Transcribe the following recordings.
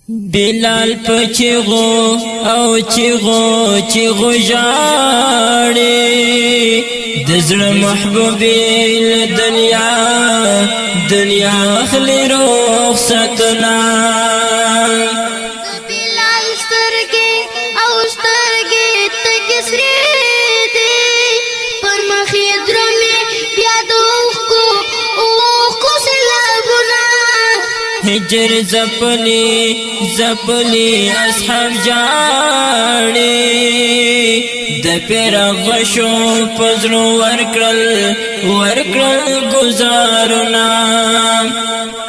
بلال پچغو او چغو جاڑی دزر محبوبی دنیا اخلی رخصتنا بلال سترگی او سترگی تکسری دی پر مخی درمی بیاد اوخ کو سلابنا ہجر زپلی اصحاب جاڑی د پیر غشو پزلو ورکرل گزارنا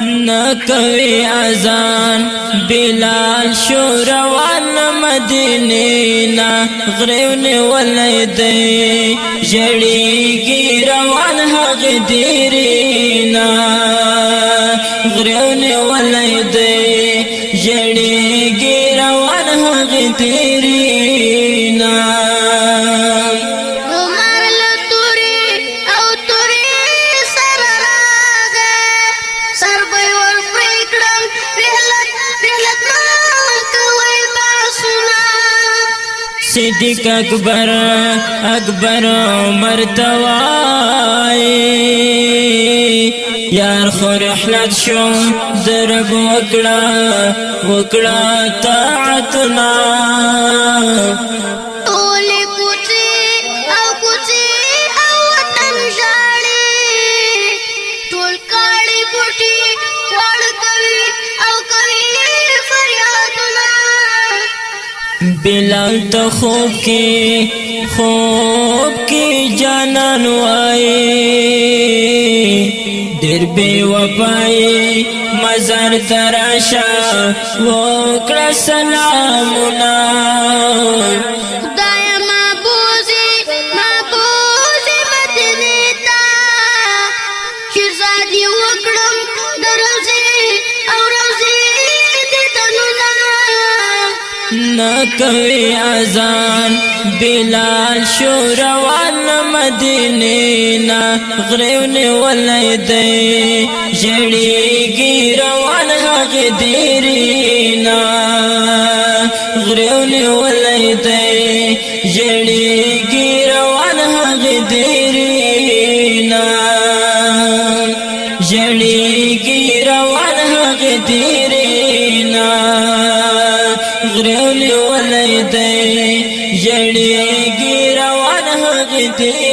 نکوی اذان بلال شو روان مدینینا غریون ولیدی جڑیگی روان حق دیرینا غریون ولیدی جڑیگی روان حق دیرینا صدیق اکبر عمر توائی یار خو رحلت شو درب وکڑا طاعتنا اولی کوچی او وطن جاڑی ټول کاڑی بوٹی وڑ کوي او کوي فریادنا بلال تو خوب کی جانان وائی دیر بے وفائی مزار تراشا وکڑا سلامنا خدای محبوزی مدینی تا شیرزادی وکڑم دروزی او روزی دیدنونا نکوی اذان بلال شو روان مدینینا غریون ولیدی جڑیگی روان حق دیرینا غریون ولیدی جڑیگی روان حق دیرینا جڑیگی روان حق دیرینا غریون ولیدی جڑیگی روان حق دیرینا